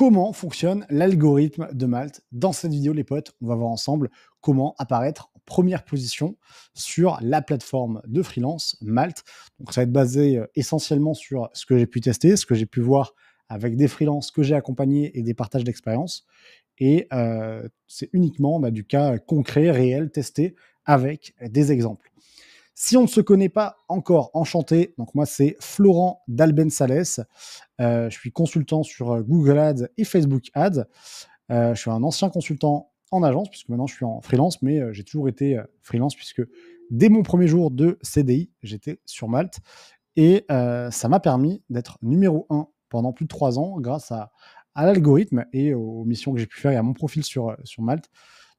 Comment fonctionne l'algorithme de Malte? Dans cette vidéo, les potes, on va voir ensemble comment apparaître en première position sur la plateforme de freelance Malte. Donc, ça va être basé essentiellement sur ce que j'ai pu tester, ce que j'ai pu voir avec des freelances que j'ai accompagnés et des partages d'expérience. Et c'est uniquement du cas concret, réel, testé avec des exemples. Si on ne se connaît pas encore, enchanté. Donc moi, c'est Florent Dalben-Sales. Je suis consultant sur Google Ads et Facebook Ads. Je suis un ancien consultant en agence, puisque maintenant je suis en freelance, mais j'ai toujours été freelance, puisque dès mon premier jour de CDI, j'étais sur Malte. Et ça m'a permis d'être numéro 1 pendant plus de 3 ans grâce à l'algorithme et aux missions que j'ai pu faire et à mon profil sur Malte.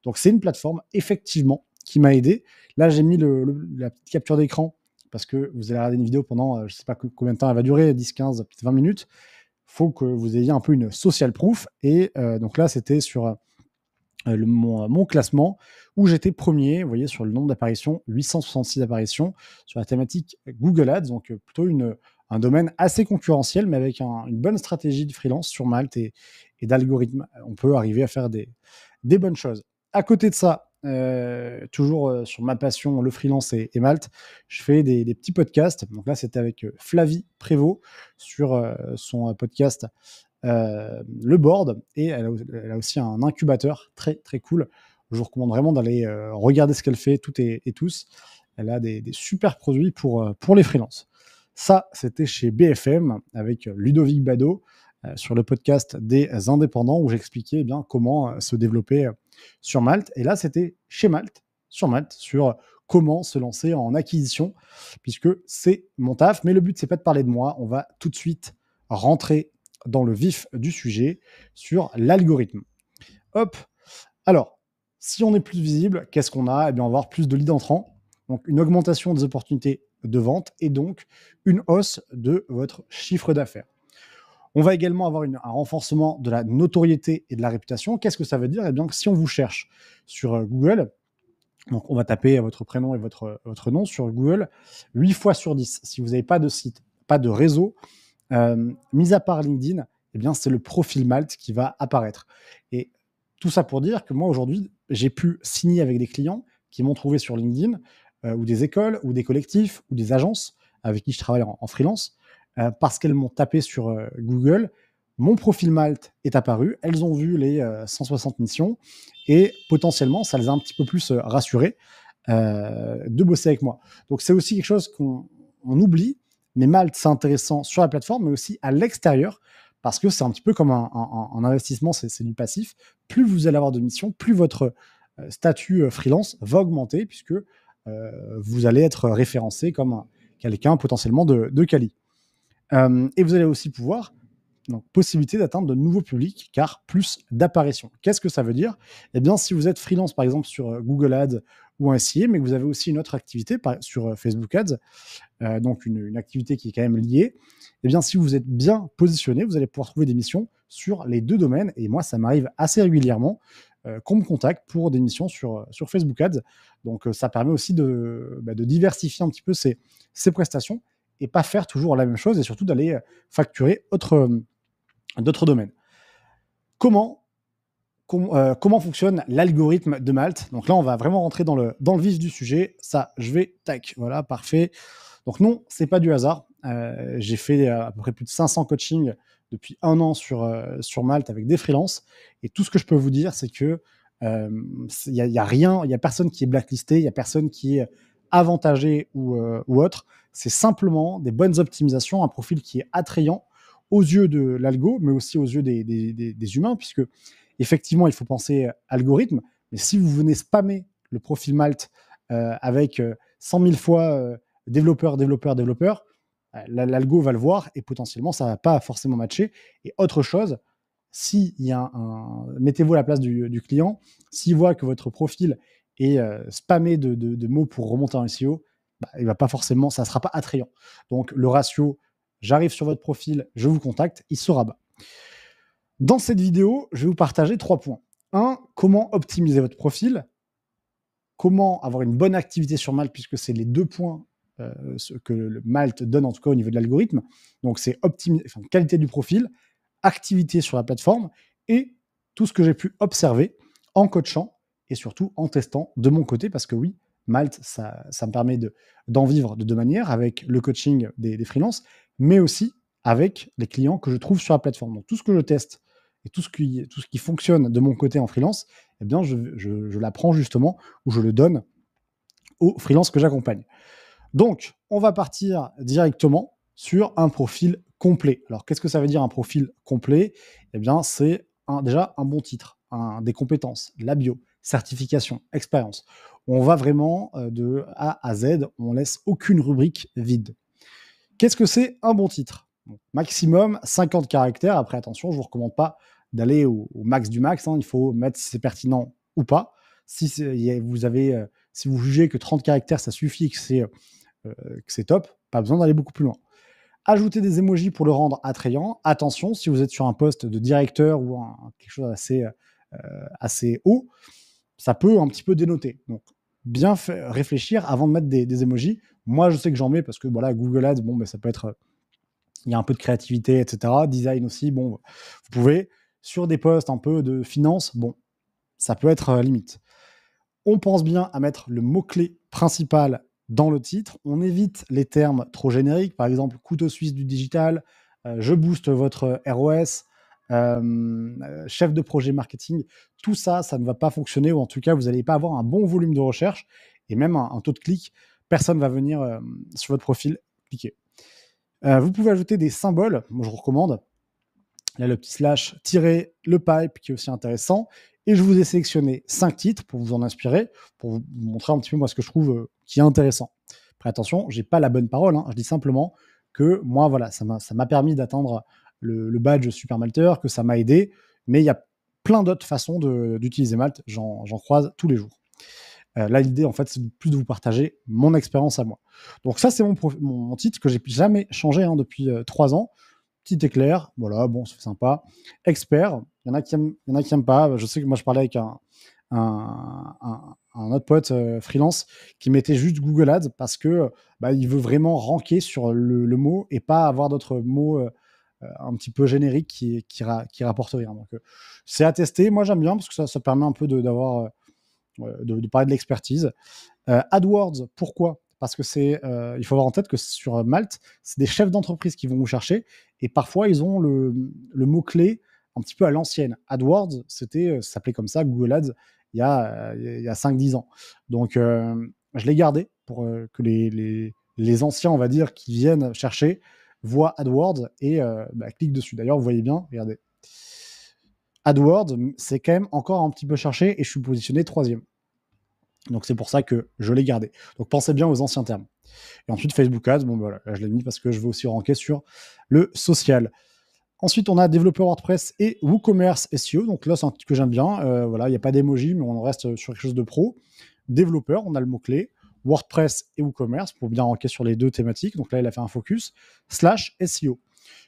Donc c'est une plateforme, effectivement, qui m'a aidé. Là, j'ai mis la petite capture d'écran parce que vous allez regarder une vidéo pendant, je ne sais pas combien de temps elle va durer, 10, 15, peut-être 20 minutes. Il faut que vous ayez un peu une social proof. Et donc là, c'était sur mon classement où j'étais premier, vous voyez, sur le nombre d'apparitions, 866 apparitions sur la thématique Google Ads, donc plutôt un domaine assez concurrentiel, mais avec une bonne stratégie de freelance sur Malte et d'algorithme. On peut arriver à faire des bonnes choses. À côté de ça, toujours sur ma passion, le freelance et Malte, je fais des petits podcasts. Donc là, c'était avec Flavie Prévost sur son podcast le board, et elle a aussi un incubateur très très cool. Je vous recommande vraiment d'aller regarder ce qu'elle fait toutes et tous. Elle a des super produits pour les freelances. Ça, c'était chez BFM avec Ludovic Bado sur le podcast des indépendants où j'expliquais comment se développer sur Malte. Et là, c'était chez Malte, sur comment se lancer en acquisition, puisque c'est mon taf. Mais le but, c'est pas de parler de moi. On va tout de suite rentrer dans le vif du sujet sur l'algorithme. Hop. Alors, si on est plus visible, qu'est-ce qu'on a? Eh bien, on va avoir plus de leads entrants, donc une augmentation des opportunités de vente et donc une hausse de votre chiffre d'affaires. On va également avoir un renforcement de la notoriété et de la réputation. Qu'est-ce que ça veut dire? Eh bien, si on vous cherche sur Google, donc on va taper votre prénom et votre nom sur Google, 8 fois sur 10, si vous n'avez pas de site, pas de réseau, mis à part LinkedIn, eh bien, c'est le profil Malte qui va apparaître. Et tout ça pour dire que moi, aujourd'hui, j'ai pu signer avec des clients qui m'ont trouvé sur LinkedIn, ou des écoles, ou des collectifs, ou des agences avec qui je travaille en freelance, parce qu'elles m'ont tapé sur Google. Mon profil Malte est apparu, elles ont vu les 160 missions, et potentiellement, ça les a un petit peu plus rassurées de bosser avec moi. Donc, c'est aussi quelque chose qu'on oublie, mais Malte, c'est intéressant sur la plateforme, mais aussi à l'extérieur, parce que c'est un petit peu comme un investissement, c'est du passif. Plus vous allez avoir de missions, plus votre statut freelance va augmenter, puisque vous allez être référencé comme quelqu'un potentiellement de quali. Et vous allez aussi pouvoir, donc, possibilité d'atteindre de nouveaux publics, car plus d'apparitions. Qu'est-ce que ça veut dire? Eh bien, si vous êtes freelance, par exemple, sur Google Ads ou un SIA, mais que vous avez aussi une autre activité sur Facebook Ads, donc une activité qui est quand même liée, eh bien, si vous êtes bien positionné, vous allez pouvoir trouver des missions sur les deux domaines. Et moi, ça m'arrive assez régulièrement qu'on me contacte pour des missions sur Facebook Ads. Donc, ça permet aussi de diversifier un petit peu ses prestations et pas faire toujours la même chose, et surtout d'aller facturer d'autres domaines. Comment fonctionne l'algorithme de Malte? Donc là, on va vraiment rentrer dans le vif du sujet. Ça, je vais, tac, voilà, parfait. Donc non, c'est pas du hasard. J'ai fait à peu près plus de 500 coachings depuis 1 an sur Malte avec des freelances. Et tout ce que je peux vous dire, c'est que il y a rien, il y a personne qui est blacklisté, il y a personne qui est avantagé ou autre. C'est simplement des bonnes optimisations, un profil qui est attrayant aux yeux de l'algo, mais aussi aux yeux des humains, puisque effectivement, il faut penser algorithme, mais si vous venez spammer le profil Malte avec 100 000 fois développeur, l'algo va le voir et potentiellement, ça ne va pas forcément matcher. Et autre chose, si il y a mettez-vous à la place du client, s'il voit que votre profil est spammé de mots pour remonter en SEO, il va pas forcément, ça ne sera pas attrayant. Donc, le ratio, j'arrive sur votre profil, je vous contacte, il sera bas. Dans cette vidéo, je vais vous partager 3 points. 1, comment optimiser votre profil, comment avoir une bonne activité sur Malte, puisque c'est les 2 points ce que le Malte donne, en tout cas au niveau de l'algorithme. Donc, c'est qualité du profil, activité sur la plateforme et tout ce que j'ai pu observer en coachant et surtout en testant de mon côté, parce que oui, Malte, ça me permet d'en vivre de deux manières, avec le coaching des freelances, mais aussi avec les clients que je trouve sur la plateforme. Donc tout ce que je teste et tout ce qui fonctionne de mon côté en freelance, eh bien, je l'apprends justement ou je le donne aux freelances que j'accompagne. Donc, on va partir directement sur un profil complet. Alors, qu'est-ce que ça veut dire un profil complet? Eh bien, c'est déjà un bon titre, des compétences, la bio, certification, expérience. On va vraiment de A à Z, on laisse aucune rubrique vide. Qu'est-ce que c'est un bon titre? Bon, maximum 50 caractères. Après, attention, je ne vous recommande pas d'aller au max du max. Il faut mettre si c'est pertinent ou pas. Si vous jugez que 30 caractères, ça suffit, que c'est top, pas besoin d'aller beaucoup plus loin. Ajouter des emojis pour le rendre attrayant. Attention, si vous êtes sur un poste de directeur ou quelque chose assez haut, ça peut un petit peu dénoter. Donc, bien réfléchir avant de mettre des emojis. Moi, je sais que j'en mets parce que voilà, Google Ads, bon, ça peut être... Il y a un peu de créativité, etc. Design aussi, bon, vous pouvez. Sur des postes un peu de finance, bon, ça peut être limite. On pense bien à mettre le mot-clé principal dans le titre. On évite les termes trop génériques, par exemple couteau suisse du digital, je booste votre ROS, chef de projet marketing. Tout ça, ça ne va pas fonctionner, ou en tout cas, vous n'allez pas avoir un bon volume de recherche et même un taux de clic. Personne ne va venir sur votre profil cliquer. Vous pouvez ajouter des symboles, moi je vous recommande. Là, le petit slash tiré, le pipe qui est aussi intéressant. Et je vous ai sélectionné 5 titres pour vous en inspirer, pour vous montrer un petit peu moi ce que je trouve qui est intéressant. Après, attention, je n'ai pas la bonne parole. Je dis simplement que moi, voilà, ça m'a permis d'atteindre le badge Super Malteur, que ça m'a aidé. Mais il y a plein d'autres façons d'utiliser Malte. J'en croise tous les jours. Là, l'idée, en fait, c'est plus de vous partager mon expérience à moi. Donc ça, c'est mon titre que j'ai jamais changé depuis 3 ans. Petit éclair, voilà, bon, c'est sympa. Expert, il y en a qui aiment pas. Je sais que moi, je parlais avec un autre pote freelance qui mettait juste Google Ads parce que il veut vraiment ranker sur le mot et pas avoir d'autres mots un petit peu génériques qui rapportent rien. Donc, c'est à tester. Moi, j'aime bien parce que ça permet un peu d'avoir de parler de l'expertise. AdWords, pourquoi? Parce que il faut avoir en tête que sur Malte, c'est des chefs d'entreprise qui vont vous chercher et parfois ils ont le mot-clé un petit peu à l'ancienne. AdWords, ça s'appelait comme ça, Google Ads, il y a 5-10 ans. Donc, je l'ai gardé pour que les anciens, on va dire, qui viennent chercher, voient AdWords et cliquent dessus. D'ailleurs, vous voyez bien, regardez. AdWords, c'est quand même encore un petit peu cherché et je suis positionné 3e. Donc, c'est pour ça que je l'ai gardé. Donc, pensez bien aux anciens termes. Et ensuite, Facebook Ads, bon, voilà, là, je l'ai mis parce que je veux aussi ranker sur le social. Ensuite, on a développeur WordPress et WooCommerce SEO. Donc là, c'est un titre que j'aime bien. Voilà, il n'y a pas d'emoji, mais on reste sur quelque chose de pro. Développeur, on a le mot-clé. WordPress et WooCommerce pour bien ranker sur les deux thématiques. Donc là, il a fait un focus. /SEO.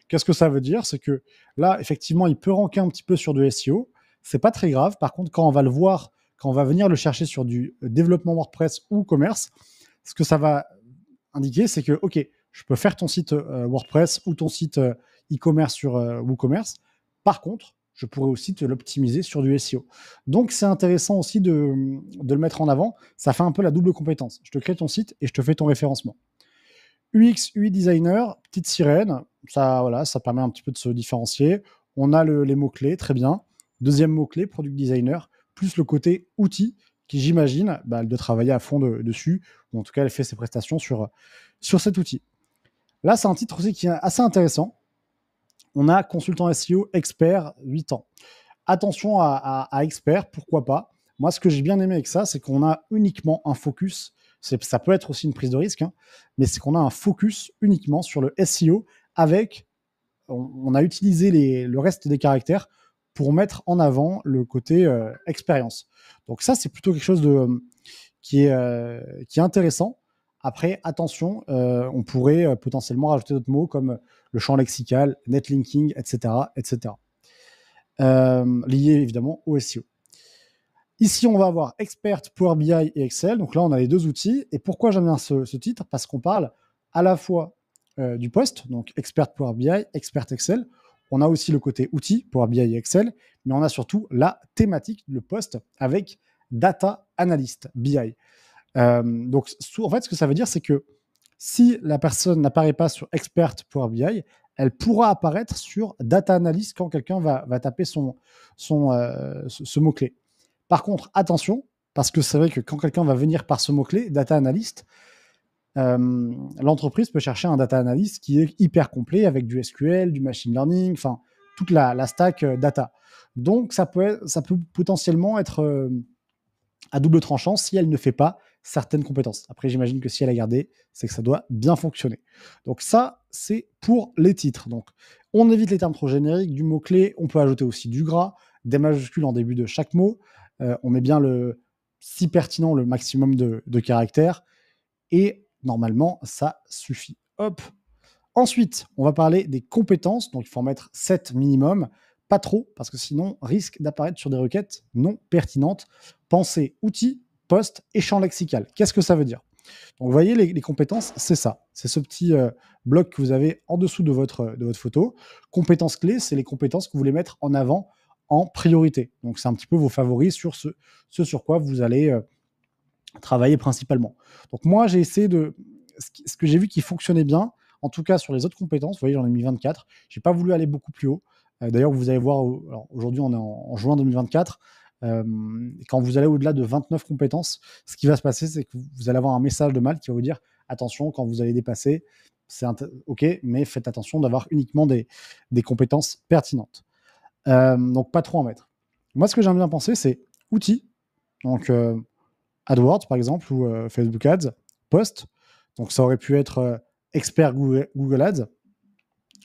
Qu'est-ce que ça veut dire? C'est que là, effectivement, il peut ranker un petit peu sur du SEO. C'est pas très grave. Par contre, quand on va le voir, quand on va venir le chercher sur du développement WordPress ou WooCommerce, ce que ça va indiquer, c'est que, OK, je peux faire ton site WordPress ou ton site e-commerce sur WooCommerce. Par contre, je pourrais aussi te l'optimiser sur du SEO. Donc, c'est intéressant aussi de le mettre en avant. Ça fait un peu la double compétence. Je te crée ton site et je te fais ton référencement. UX, UI designer, petite sirène. Ça, voilà, ça permet un petit peu de se différencier. On a les mots-clés, très bien. Deuxième mot-clé, product designer, plus le côté outil qui, j'imagine, elle doit travailler à fond dessus, ou en tout cas, elle fait ses prestations sur cet outil. Là, c'est un titre aussi qui est assez intéressant. On a consultant SEO expert 8 ans. Attention à expert, pourquoi pas. Moi, ce que j'ai bien aimé avec ça, c'est qu'on a uniquement un focus. Ça peut être aussi une prise de risque, mais c'est qu'on a un focus uniquement sur le SEO avec... On a utilisé le reste des caractères pour mettre en avant le côté expérience. Donc ça, c'est plutôt quelque chose qui est intéressant. Après, attention, on pourrait potentiellement rajouter d'autres mots comme le champ lexical, netlinking, etc., etc. Liés évidemment au SEO. Ici, on va avoir Expert, Power BI et Excel. Donc là, on a les deux outils. Et pourquoi j'aime bien ce titre? Parce qu'on parle à la fois du poste, donc Expert Power BI, Expert Excel. On a aussi le côté outils, Power BI et Excel, mais on a surtout la thématique, le poste avec Data Analyst BI. Donc, en fait, ce que ça veut dire, c'est que si la personne n'apparaît pas sur Expert Power BI, elle pourra apparaître sur Data Analyst quand quelqu'un va taper ce mot-clé. Par contre, attention, parce que c'est vrai que quand quelqu'un va venir par ce mot-clé, Data Analyst, l'entreprise peut chercher un Data Analyst qui est hyper complet avec du SQL, du Machine Learning, enfin, toute la stack data. Donc, ça peut potentiellement être à double tranchant si elle ne fait pas certaines compétences. Après, j'imagine que si elle a gardé, c'est que ça doit bien fonctionner. Donc ça, c'est pour les titres. Donc, on évite les termes trop génériques, du mot-clé, on peut ajouter aussi du gras, des majuscules en début de chaque mot. On met bien si pertinent, le maximum de caractères. Et normalement, ça suffit. Hop. Ensuite, on va parler des compétences. Donc, il faut en mettre 7 minimum. Pas trop, parce que sinon, risque d'apparaître sur des requêtes non pertinentes. Pensez outils, poste et champ lexical. Qu'est-ce que ça veut dire? Donc, vous voyez, les compétences, c'est ça. C'est ce petit bloc que vous avez en dessous de votre photo. Compétences clés, c'est les compétences que vous voulez mettre en avant en priorité. Donc, c'est un petit peu vos favoris sur ce sur quoi vous allez travailler principalement. Donc, moi, j'ai essayé de... Ce que j'ai vu qui fonctionnait bien, en tout cas sur les autres compétences, vous voyez, j'en ai mis 24. Je n'ai pas voulu aller beaucoup plus haut. D'ailleurs, vous allez voir, aujourd'hui, on est en juin 2024. Quand vous allez au-delà de 29 compétences, ce qui va se passer, c'est que vous allez avoir un message de Malte qui va vous dire attention, quand vous allez dépasser, c'est OK, mais faites attention d'avoir uniquement des compétences pertinentes. Donc, pas trop en mettre. Moi, ce que j'aime bien penser, c'est outils. Donc, AdWords, par exemple, ou Facebook Ads, post. Donc, ça aurait pu être expert Google Ads,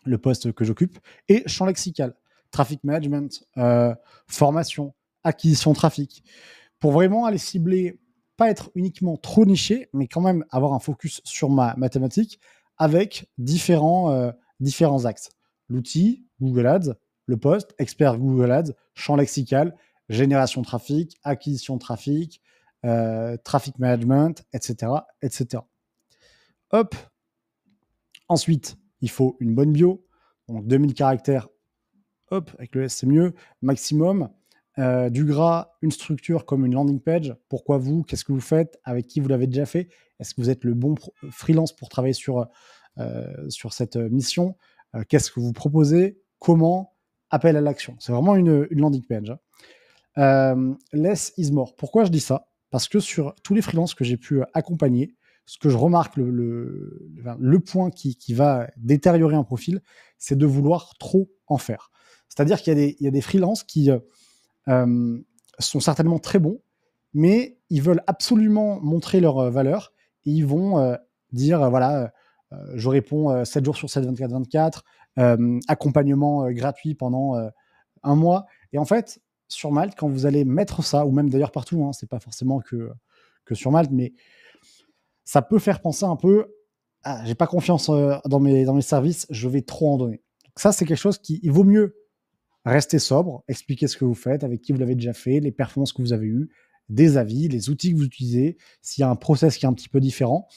le poste que j'occupe, et champ lexical, traffic management, formation, acquisition de trafic, pour vraiment aller cibler, pas être uniquement trop niché, mais quand même avoir un focus sur ma thématique avec différents axes. L'outil, Google Ads, le poste, expert Google Ads, champ lexical, génération de trafic, acquisition de trafic, traffic management, etc., etc. Hop. Ensuite, il faut une bonne bio, donc 2000 caractères, hop, avec le S c'est mieux, maximum, du gras, une structure comme une landing page, pourquoi vous, qu'est-ce que vous faites, avec qui vous l'avez déjà fait, est-ce que vous êtes le bon freelance pour travailler sur cette mission, qu'est-ce que vous proposez, comment, appel à l'action. C'est vraiment une landing page. Less is more. Pourquoi je dis ça? Parce que sur tous les freelances que j'ai pu accompagner, ce que je remarque, le point qui va détériorer un profil, c'est de vouloir trop en faire. C'est-à-dire qu'il y a des freelances qui sont certainement très bons, mais ils veulent absolument montrer leur valeur et ils vont dire, voilà, je réponds 7 jours sur 7, 24/24, accompagnement gratuit pendant un mois. Et en fait, sur Malte, quand vous allez mettre ça, ou même d'ailleurs partout, hein, c'est pas forcément que sur Malte, mais ça peut faire penser un peu j'ai pas confiance dans mes services, je vais trop en donner. Donc ça, c'est quelque chose il vaut mieux rester sobre, expliquer ce que vous faites, avec qui vous l'avez déjà fait, les performances que vous avez eues, des avis, les outils que vous utilisez, s'il y a un process qui est un petit peu différent,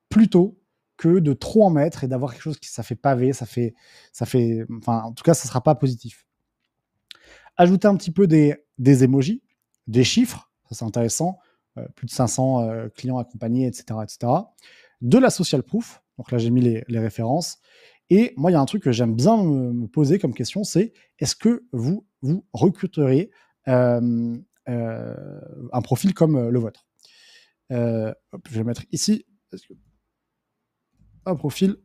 plutôt que de trop en mettre et d'avoir quelque chose ça fait pavé, enfin, en tout cas, ça sera pas positif. Ajouter un petit peu des emojis, des chiffres, ça c'est intéressant, plus de 500 clients accompagnés, etc., etc. De la social proof, donc là j'ai mis les références. Et moi, il y a un truc que j'aime bien me poser comme question, c'est est-ce que vous recruteriez un profil comme le vôtre? Hop, je vais mettre ici un profil,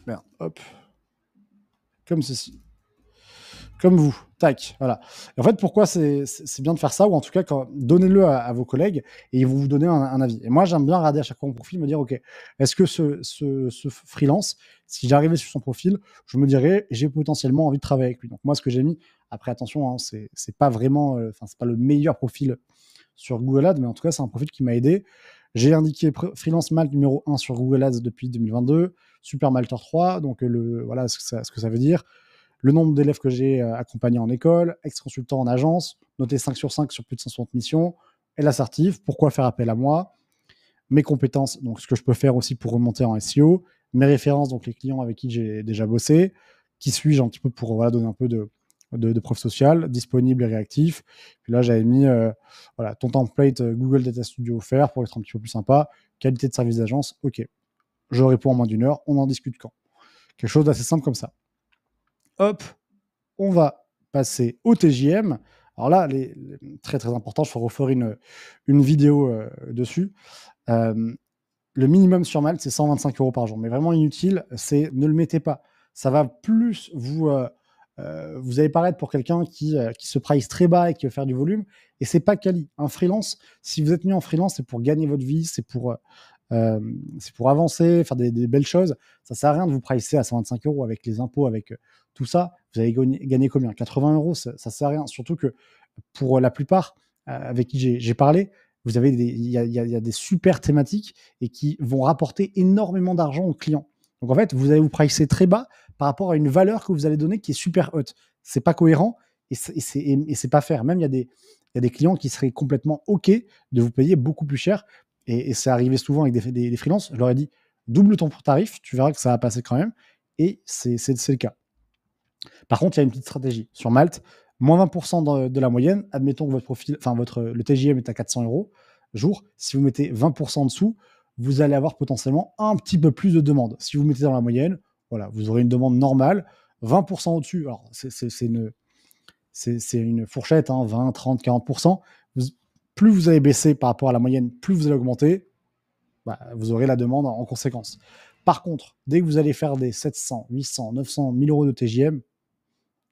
merde, hop, comme ceci. Comme vous, tac, voilà. Et en fait, pourquoi c'est bien de faire ça, ou en tout cas, donnez-le à vos collègues et ils vont vous donner un avis. Et moi, j'aime bien regarder à chaque fois mon profil, me dire, OK, est-ce que ce freelance, si j'arrivais sur son profil, je me dirais, j'ai potentiellement envie de travailler avec lui. Donc moi, ce que j'ai mis, après attention, hein, c'est pas vraiment, c'est pas le meilleur profil sur Google Ads, mais en tout cas, c'est un profil qui m'a aidé. J'ai indiqué freelance Malte numéro 1 sur Google Ads depuis 2022, super Malter 3, donc voilà ce que ça veut dire. Le nombre d'élèves que j'ai accompagnés en école, ex-consultant en agence, noté 5 sur 5 sur plus de 160 missions, et l'assertif, pourquoi faire appel à moi, mes compétences, donc ce que je peux faire aussi pour remonter en SEO, mes références, donc les clients avec qui j'ai déjà bossé, qui suis-je un petit peu pour donner un peu de preuve sociale, disponible et réactif. Puis là, j'avais mis voilà, ton template Google Data Studio offert pour être un petit peu plus sympa, qualité de service d'agence, ok. Je réponds en moins d'1 heure, on en discute quand. Quelque chose d'assez simple comme ça. Hop, on va passer au TJM. Alors là, très très important, je vais refaire une vidéo dessus. Le minimum sur Malte, c'est 125 € par jour. Mais vraiment inutile, c'est ne le mettez pas. Ça va plus vous allez paraître pour quelqu'un qui se price très bas et qui veut faire du volume. Et c'est pas quali. Un freelance, si vous êtes mis en freelance, c'est pour gagner votre vie, c'est pour avancer, faire des belles choses. Ça sert à rien de vous pricer à 125 € avec les impôts, avec tout ça. Vous allez gagner combien? 80 €, ça sert à rien. Surtout que pour la plupart avec qui j'ai parlé, vous avez il y a des super thématiques et qui vont rapporter énormément d'argent aux clients. Donc en fait, vous allez vous pricer très bas par rapport à une valeur que vous allez donner qui est super haute. C'est pas cohérent et c'est pas fair. Même il y a des clients qui seraient complètement OK de vous payer beaucoup plus cher. Et c'est arrivé souvent avec des freelances. Je leur ai dit double ton tarif, tu verras que ça va passer quand même. Et c'est le cas. Par contre, il y a une petite stratégie. Sur Malte, moins 20% de la moyenne. Admettons que votre profil, enfin le TJM est à 400 € jour. Si vous mettez 20% en dessous, vous allez avoir potentiellement un petit peu plus de demandes. Si vous mettez dans la moyenne, voilà, vous aurez une demande normale. 20% au-dessus, alors c'est une fourchette, hein, 20, 30, 40%. Plus vous allez baisser par rapport à la moyenne, plus vous allez augmenter, bah, vous aurez la demande en conséquence. Par contre, dès que vous allez faire des 700, 800, 900, 1000 € de TJM,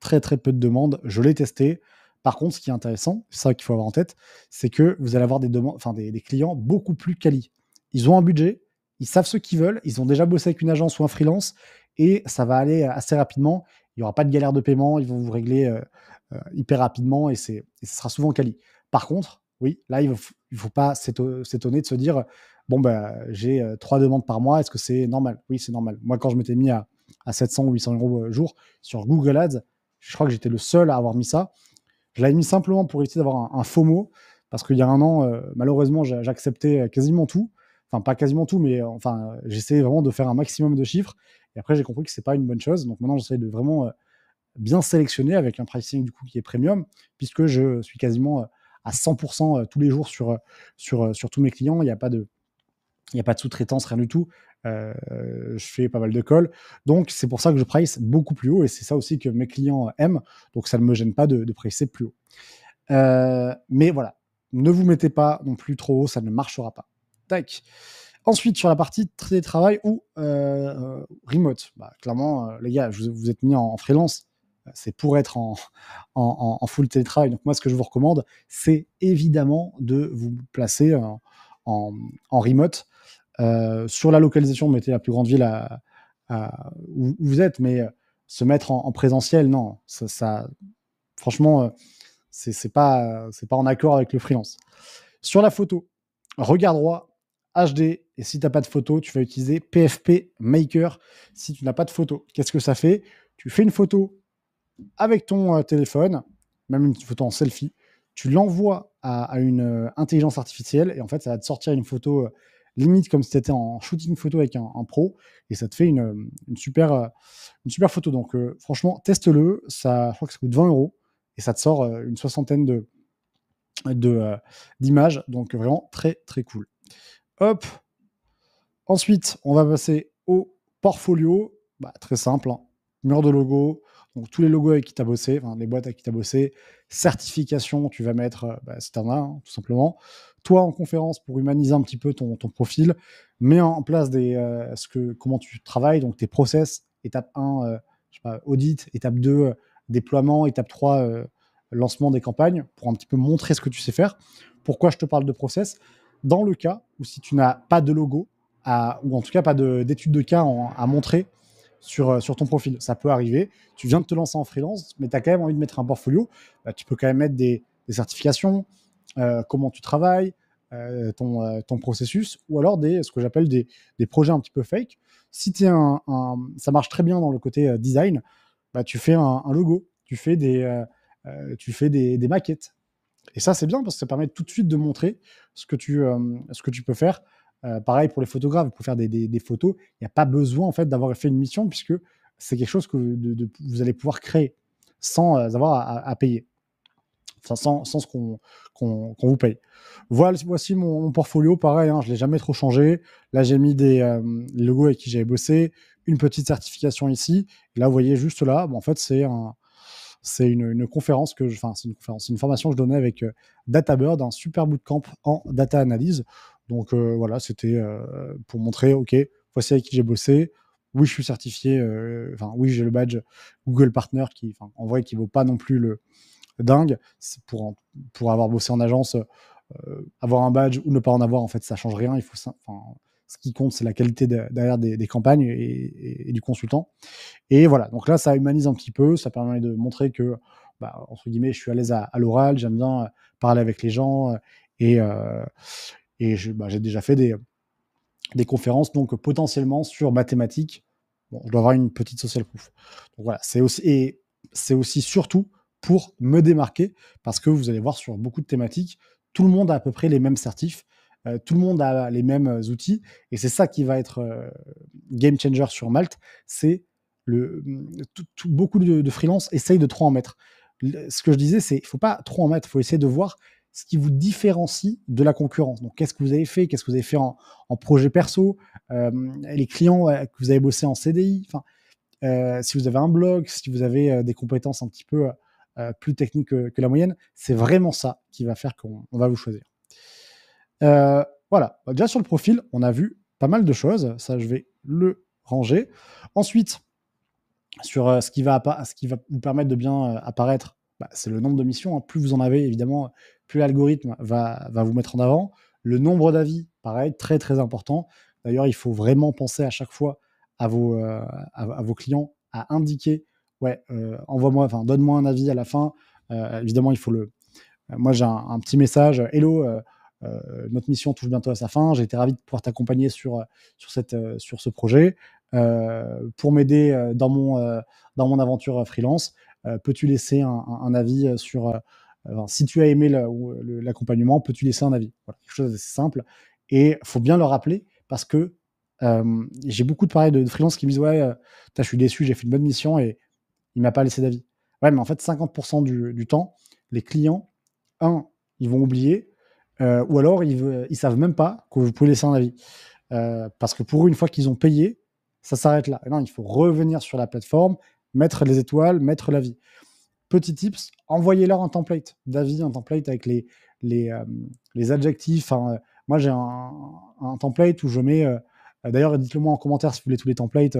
très très peu de demandes. Je l'ai testé. Par contre, ce qui est intéressant, c'est ça qu'il faut avoir en tête, c'est que vous allez avoir des clients beaucoup plus quali. Ils ont un budget, ils savent ce qu'ils veulent, ils ont déjà bossé avec une agence ou un freelance et ça va aller assez rapidement. Il n'y aura pas de galère de paiement, ils vont vous régler hyper rapidement et ce sera souvent quali. Par contre, oui, là, il ne faut pas s'étonner de se dire bon, bah, j'ai 3 demandes par mois, est-ce que c'est normal? Oui, c'est normal. Moi, quand je m'étais mis à 700 ou 800 € jour sur Google Ads, je crois que j'étais le seul à avoir mis ça. Je l'avais mis simplement pour éviter d'avoir un FOMO, parce qu'il y a un an, malheureusement, j'acceptais quasiment tout. Enfin, pas quasiment tout, mais j'essayais vraiment de faire un maximum de chiffres. Et après, j'ai compris que c'est pas une bonne chose. Donc maintenant, j'essaie de vraiment bien sélectionner avec un pricing du coup qui est premium, puisque je suis quasiment à 100% tous les jours sur tous mes clients. Il n'y a pas de sous-traitance, rien du tout. Je fais pas mal de calls. Donc, c'est pour ça que je price beaucoup plus haut et c'est ça aussi que mes clients aiment. Donc, ça ne me gêne pas de pricer plus haut. Mais voilà, ne vous mettez pas non plus trop haut, ça ne marchera pas. Tac. Ensuite, sur la partie télétravail ou remote. Bah, clairement, les gars, vous êtes mis en freelance. C'est pour être en full télétravail. Donc, moi, ce que je vous recommande, c'est évidemment de vous placer en remote. Sur la localisation, mettez la plus grande ville où vous êtes, mais se mettre en présentiel, non, franchement, c'est pas en accord avec le freelance. Sur la photo, regard droit, HD, et si tu n'as pas de photo, tu vas utiliser PFP Maker. Si tu n'as pas de photo, qu'est-ce que ça fait? Tu fais une photo avec ton téléphone, même une photo en selfie, tu l'envoies à une intelligence artificielle et en fait, ça va te sortir une photo limite comme si tu étais en shooting photo avec un pro et ça te fait une super photo. Donc, franchement, teste-le. Je crois que ça coûte 20 € et ça te sort une soixantaine d'images. Donc, vraiment très, très cool. Hop. Ensuite, on va passer au portfolio. Bah, très simple, hein. Mur de logo. Donc, tous les logos avec qui tu as bossé, les boîtes avec qui tu as bossé. Certification, tu vas mettre, si tu en as, hein, tout simplement. Toi, en conférence, pour humaniser un petit peu ton profil, mets en place comment tu travailles, donc tes process. Étape 1, je sais pas, audit. Étape 2, déploiement. Étape 3, lancement des campagnes, pour un petit peu montrer ce que tu sais faire. Pourquoi je te parle de process? Dans le cas où si tu n'as pas de logo, ou en tout cas pas d'étude de cas à montrer sur ton profil. Ça peut arriver. Tu viens de te lancer en freelance, mais tu as quand même envie de mettre un portfolio. Bah, tu peux quand même mettre des certifications, comment tu travailles, ton processus, ou alors ce que j'appelle des projets un petit peu fake. Si ça marche très bien dans le côté design, bah, tu fais un logo, tu fais des maquettes. Et ça, c'est bien parce que ça permet tout de suite de montrer ce que tu peux faire. Pareil pour les photographes, pour faire des photos, il n'y a pas besoin en fait d'avoir fait une mission puisque c'est quelque chose que vous allez pouvoir créer sans avoir à payer. Enfin, sans ce qu'on vous paye. Voici mon portfolio, pareil, hein, je ne l'ai jamais trop changé. Là, j'ai mis les logos avec qui j'avais bossé, une petite certification ici. Et là, vous voyez juste là, en fait, c'est une conférence c'est une formation que je donnais avec DataBird, un super bootcamp en data analyse. Donc voilà, c'était pour montrer, ok, voici avec qui j'ai bossé. Oui, je suis certifié, oui, j'ai le badge Google Partner en vrai, qui vaut pas non plus le dingue. C'est pour avoir bossé en agence, avoir un badge ou ne pas en avoir, en fait, ça change rien. Ce qui compte, c'est la qualité derrière des campagnes et du consultant. Et voilà, donc là, ça humanise un petit peu, ça permet de montrer que, entre guillemets, je suis à l'aise à l'oral, j'aime bien parler avec les gens, et, j'ai déjà fait des conférences, donc potentiellement sur mathématiques. Bon, je dois avoir une petite social proof. Donc voilà, c'est aussi surtout pour me démarquer, parce que vous allez voir sur beaucoup de thématiques, tout le monde a à peu près les mêmes certifs, tout le monde a les mêmes outils, et c'est ça qui va être game changer sur Malte, c'est beaucoup de freelance essayent de trop en mettre. Ce que je disais, c'est il ne faut pas trop en mettre, il faut essayer de voir ce qui vous différencie de la concurrence. Donc, qu'est-ce que vous avez fait, qu'est-ce que vous avez fait en projet perso, les clients que vous avez bossé en CDI, si vous avez un blog, si vous avez des compétences un petit peu plus techniques que la moyenne, c'est vraiment ça qui va faire qu'on va vous choisir. Voilà, déjà sur le profil, on a vu pas mal de choses, ça je vais le ranger. Ensuite, sur ce qui va vous permettre de bien apparaître, c'est le nombre de missions, hein. Plus vous en avez, évidemment, plus l'algorithme va vous mettre en avant. Le nombre d'avis, pareil, très très important. D'ailleurs, il faut vraiment penser à chaque fois à vos clients à indiquer, ouais, donne-moi un avis à la fin. Évidemment, il faut moi, j'ai un petit message. Hello, notre mission touche bientôt à sa fin. J'ai été ravi de pouvoir t'accompagner sur ce projet. Pour m'aider dans mon aventure freelance, peux-tu laisser un avis sur. Si tu as aimé l'accompagnement, peux-tu laisser un avis? Voilà, quelque chose d'assez simple. Et il faut bien le rappeler parce que j'ai beaucoup de pareils de freelance qui me disent ouais, je suis déçu, j'ai fait une bonne mission et il m'a pas laissé d'avis. Ouais, mais en fait, 50% du temps, les clients, ils vont oublier, ou alors ils savent même pas que vous pouvez laisser un avis. Parce que pour eux, une fois qu'ils ont payé, ça s'arrête là. Et non, il faut revenir sur la plateforme, mettre les étoiles, mettre l'avis. Petit tips, envoyez-leur un template d'avis, un template avec les adjectifs. Moi, j'ai un template où je mets. D'ailleurs, dites-le moi en commentaire si vous voulez tous les templates.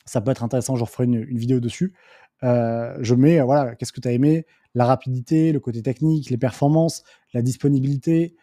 Ça peut être intéressant, je referai une vidéo dessus. Je mets, voilà, qu'est-ce que tu as aimé, la rapidité, le côté technique, les performances, la disponibilité,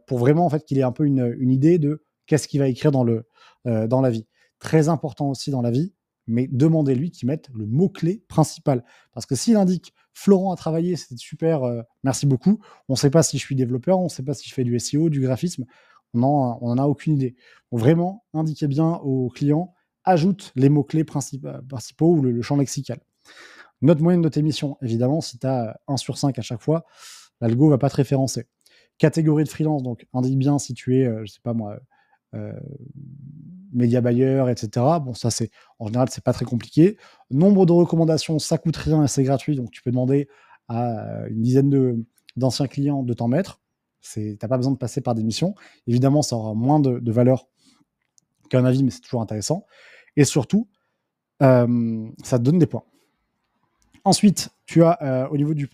pour vraiment en fait qu'il ait un peu une idée de qu'est-ce qu'il va écrire dans l'avis. Très important aussi dans l'avis, mais demandez-lui qu'il mette le mot-clé principal. Parce que s'il indique Florent a travaillé, c'était super, merci beaucoup, on ne sait pas si je suis développeur, on ne sait pas si je fais du SEO, du graphisme, on n'en a aucune idée. Donc vraiment, indiquez bien aux clients, ajoute les mots-clés principaux ou le champ lexical. Note moyenne de tes missions, évidemment, si tu as 1 sur 5 à chaque fois, l'algo ne va pas te référencer. Catégorie de freelance, donc indique bien si tu es, je sais pas moi, média buyer, etc. Bon, ça, en général, c'est pas très compliqué. Nombre de recommandations, ça coûte rien et c'est gratuit, donc tu peux demander à une dizaine d'anciens clients de t'en mettre. Tu n'as pas besoin de passer par des missions. Évidemment, ça aura moins de valeur qu'un avis, mais c'est toujours intéressant. Et surtout, ça te donne des points. Ensuite, tu as au niveau du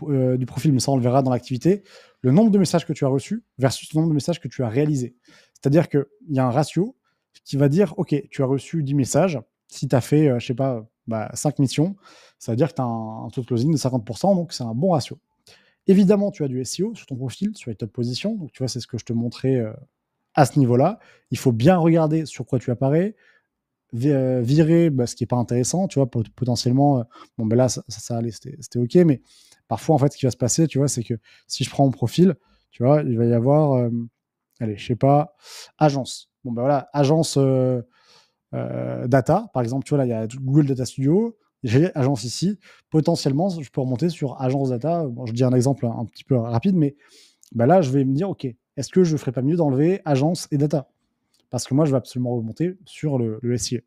profil, mais ça on le verra dans l'activité, le nombre de messages que tu as reçus versus le nombre de messages que tu as réalisés. C'est-à-dire qu'il y a un ratio qui va dire, OK, tu as reçu 10 messages, si tu as fait, je sais pas, 5 missions, ça veut dire que tu as un taux de closing de 50%, donc c'est un bon ratio. Évidemment, tu as du SEO sur ton profil, sur les top positions, donc tu vois, c'est ce que je te montrais à ce niveau-là. Il faut bien regarder sur quoi tu apparais, virer ce qui n'est pas intéressant, tu vois, potentiellement, là, ça allait, c'était OK, mais parfois, en fait, ce qui va se passer, tu vois, c'est que si je prends mon profil, tu vois, il va y avoir, allez, je sais pas, agence. Voilà, agence data, par exemple, tu vois, là, il y a Google Data Studio, j'ai agence ici, potentiellement, je peux remonter sur agence data. Bon, je dis un exemple un petit peu rapide, mais là, je vais me dire, OK, est-ce que je ne ferais pas mieux d'enlever agence et data? Parce que moi, je vais absolument remonter sur le SIA.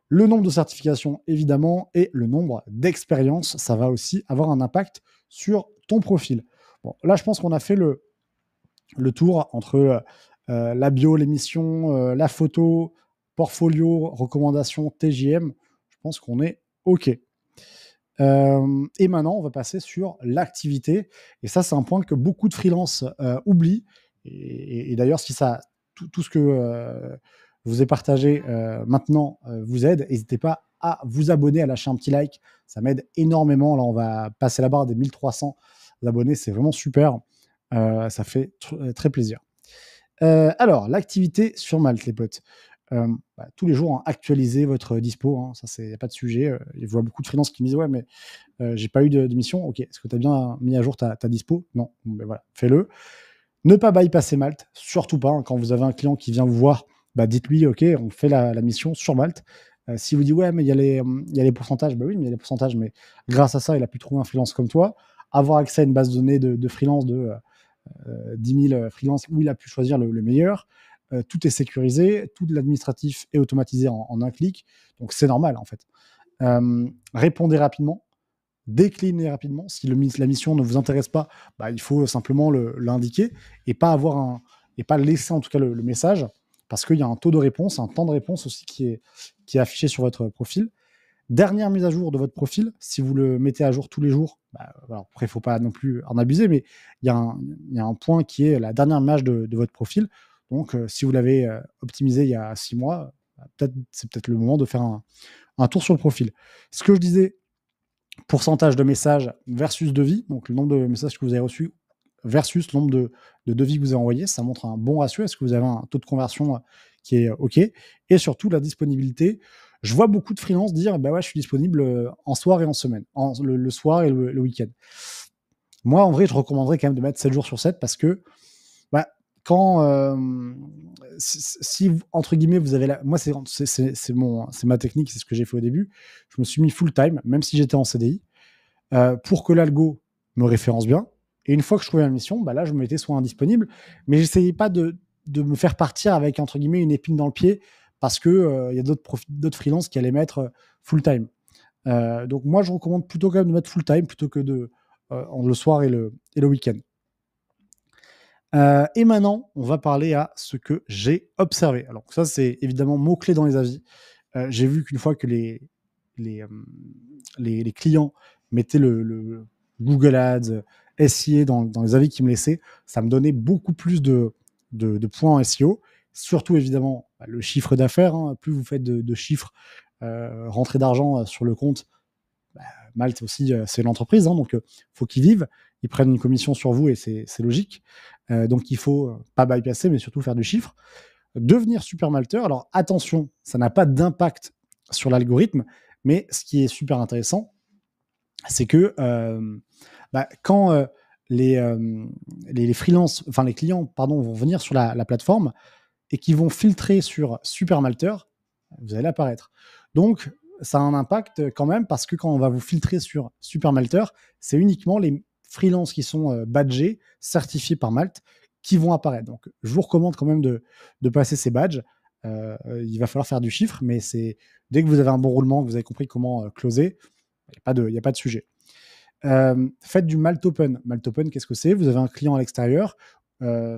Le nombre de certifications, évidemment, et le nombre d'expériences, ça va aussi avoir un impact sur ton profil. Bon, là, je pense qu'on a fait le tour entre la bio, l'émission, la photo, portfolio, recommandations, TJM. Je pense qu'on est OK. Et maintenant, on va passer sur l'activité. Et ça, c'est un point que beaucoup de freelances oublient. Et d'ailleurs, si ça, tout ce que je vous ai partagé maintenant vous aide, n'hésitez pas à vous abonner, à lâcher un petit like. Ça m'aide énormément. Là, on va passer la barre des 1300 abonnés. C'est vraiment super. Ça fait très plaisir. Alors, l'activité sur Malte, les potes. Tous les jours, hein, actualisez votre dispo. Hein, ça, il n'y a pas de sujet. Je vois beaucoup de freelances qui me disent ouais, mais j'ai pas eu de mission. Ok, est-ce que tu as bien mis à jour ta dispo? Non, bon, ben voilà, fais-le. Ne pas bypasser Malte, surtout pas. Hein, quand vous avez un client qui vient vous voir, dites-lui ok, on fait la mission sur Malte. Si vous dites ouais, mais il y a les pourcentages, oui, mais il y a les pourcentages, mais grâce à ça, il a pu trouver un freelance comme toi. Avoir accès à une base de données de freelance de 10 000 freelances où il a pu choisir le meilleur. Tout est sécurisé, tout l'administratif est automatisé en un clic. Donc c'est normal en fait. Répondez rapidement, déclinez rapidement. Si la mission ne vous intéresse pas, il faut simplement l'indiquer et pas laisser en tout cas le message, parce qu'il y a un taux de réponse, un temps de réponse aussi qui est affiché sur votre profil. Dernière mise à jour de votre profil, si vous le mettez à jour tous les jours, alors après, il ne faut pas non plus en abuser, mais il y a un point qui est la dernière image de votre profil. Donc, si vous l'avez optimisé il y a 6 mois, c'est peut-être le moment de faire un tour sur le profil. Ce que je disais, pourcentage de messages versus devis, donc le nombre de messages que vous avez reçus versus le nombre de devis que vous avez envoyés, ça montre un bon ratio. Est-ce que vous avez un taux de conversion qui est OK? Et surtout, la disponibilité. Je vois beaucoup de freelances dire ouais, je suis disponible en soir et en semaine, le soir et le week-end. Moi, en vrai, je recommanderais quand même de mettre 7 jours sur 7 parce que quand si entre guillemets vous avez moi c'est ma technique, c'est ce que j'ai fait au début. Je me suis mis full time, même si j'étais en CDI, pour que l'algo me référence bien. Et une fois que je trouvais la mission, là je me mettais soit indisponible, mais j'essayais pas de me faire partir avec entre guillemets une épine dans le pied parce que il y a d'autres freelances qui allaient mettre full time. Donc moi je recommande plutôt quand même de mettre full time plutôt que le soir et le week-end. Et maintenant, on va parler à ce que j'ai observé. Alors ça, c'est évidemment mot-clé dans les avis. J'ai vu qu'une fois que les clients mettaient le Google Ads, SIA dans les avis qu'ils me laissaient, ça me donnait beaucoup plus de points en SEO. Surtout, évidemment, le chiffre d'affaires. Hein. Plus vous faites de chiffres, rentrée d'argent sur le compte, Malte aussi, c'est une entreprise, hein, donc il faut qu'ils vivent. Ils prennent une commission sur vous et c'est logique. Donc il faut pas bypasser, mais surtout faire du chiffre. Devenir super malteur. Alors attention, ça n'a pas d'impact sur l'algorithme, mais ce qui est super intéressant, c'est que quand les freelances, enfin les clients, pardon, vont venir sur la plateforme et qui vont filtrer sur super malteur, vous allez apparaître. Donc ça a un impact quand même parce que quand on va vous filtrer sur super malteur, c'est uniquement les freelances qui sont badgés, certifiés par Malte, qui vont apparaître. Donc je vous recommande quand même de passer ces badges. Il va falloir faire du chiffre, mais c'est dès que vous avez un bon roulement, que vous avez compris comment closer, il n'y a pas de sujet. Faites du Malte Open. Malte Open, qu'est-ce que c'est? Vous avez un client à l'extérieur,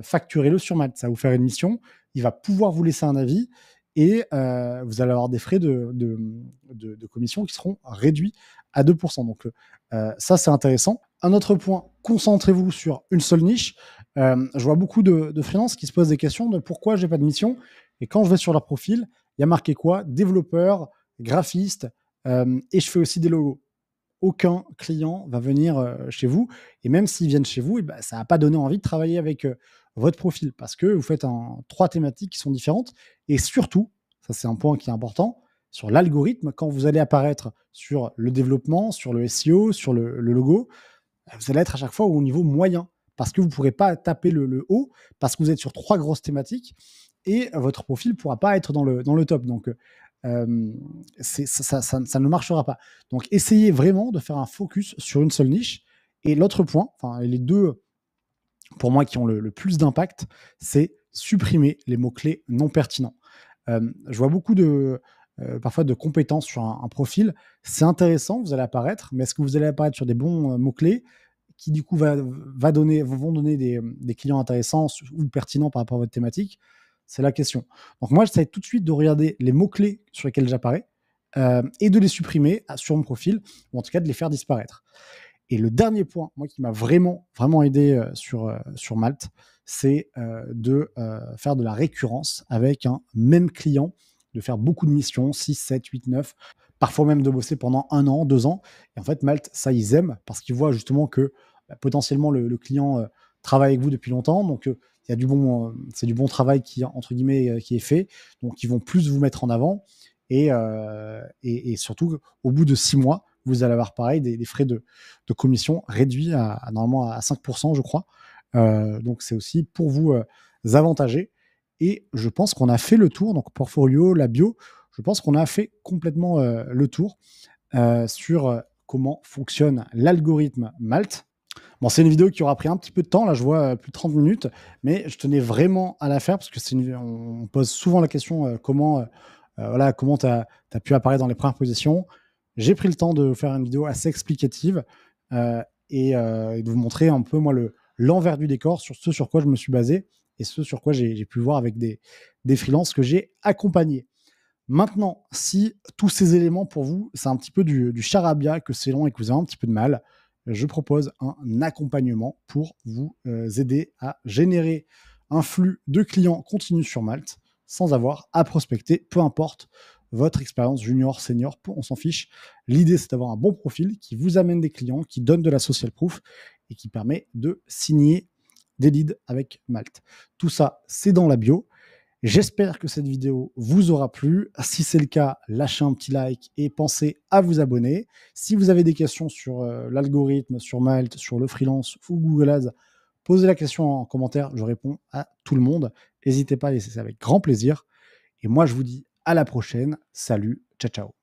facturez-le sur Malte. Ça va vous faire une mission. Il va pouvoir vous laisser un avis et vous allez avoir des frais de commission qui seront réduits à 2%. Donc ça, c'est intéressant. Un autre point, concentrez-vous sur une seule niche. Je vois beaucoup de freelances qui se posent des questions de pourquoi j'ai pas de mission. Et quand je vais sur leur profil, il y a marqué quoi? Développeur, graphiste, et je fais aussi des logos. Aucun client va venir chez vous. Et même s'ils viennent chez vous, ça va pas donner envie de travailler avec votre profil parce que vous faites 3 thématiques qui sont différentes. Et surtout, ça c'est un point qui est important, sur l'algorithme, quand vous allez apparaître sur le développement, sur le SEO, sur le logo, vous allez être à chaque fois au niveau moyen parce que vous ne pourrez pas taper le haut parce que vous êtes sur 3 grosses thématiques et votre profil ne pourra pas être dans le top. Donc, ça ne marchera pas. Donc, essayez vraiment de faire un focus sur une seule niche. Et l'autre point, enfin, les deux, pour moi, qui ont le plus d'impact, c'est supprimer les mots-clés non pertinents. Je vois beaucoup de parfois de compétences sur un profil, c'est intéressant, vous allez apparaître, mais est-ce que vous allez apparaître sur des bons, mots-clés qui du coup vont donner des clients intéressants ou pertinents par rapport à votre thématique? C'est la question. Donc moi, j'essaie tout de suite de regarder les mots-clés sur lesquels j'apparais, et de les supprimer sur mon profil ou en tout cas de les faire disparaître. Et le dernier point, moi, qui m'a vraiment, vraiment aidé sur Malte, c'est faire de la récurrence avec un même client, de faire beaucoup de missions, 6, 7, 8, 9, parfois même de bosser pendant 1 an, 2 ans. Et en fait, Malte, ça, ils aiment parce qu'ils voient justement que potentiellement le client travaille avec vous depuis longtemps. Donc, il y a c'est du bon travail qui, entre guillemets, qui est fait. Donc, ils vont plus vous mettre en avant. Et surtout, au bout de 6 mois, vous allez avoir pareil des frais de commission réduits normalement à 5%, je crois. Donc c'est aussi pour vous avantager. Et je pense qu'on a fait le tour. Donc portfolio, la bio, je pense qu'on a fait complètement le tour sur comment fonctionne l'algorithme Malte. Bon, c'est une vidéo qui aura pris un petit peu de temps. Là, je vois plus de 30 minutes, mais je tenais vraiment à la faire parce que on pose souvent la question voilà, comment tu as pu apparaître dans les premières positions. J'ai pris le temps de faire une vidéo assez explicative et de vous montrer un peu, moi, l'envers du décor sur ce sur quoi je me suis basé et ce sur quoi j'ai pu voir avec des freelances que j'ai accompagnés. Maintenant, si tous ces éléments pour vous, c'est un petit peu du charabia, que c'est long et que vous avez un petit peu de mal, je propose un accompagnement pour vous aider à générer un flux de clients continu sur Malte sans avoir à prospecter, peu importe votre expérience junior, senior, on s'en fiche. L'idée, c'est d'avoir un bon profil qui vous amène des clients, qui donne de la social proof et qui permet de signer des leads avec Malte. Tout ça, c'est dans la bio. J'espère que cette vidéo vous aura plu. Si c'est le cas, lâchez un petit like et pensez à vous abonner. Si vous avez des questions sur l'algorithme, sur Malte, sur le freelance ou Google Ads, posez la question en commentaire. Je réponds à tout le monde. N'hésitez pas à laisser ça avec grand plaisir. Et moi, je vous dis à la prochaine. Salut, ciao, ciao.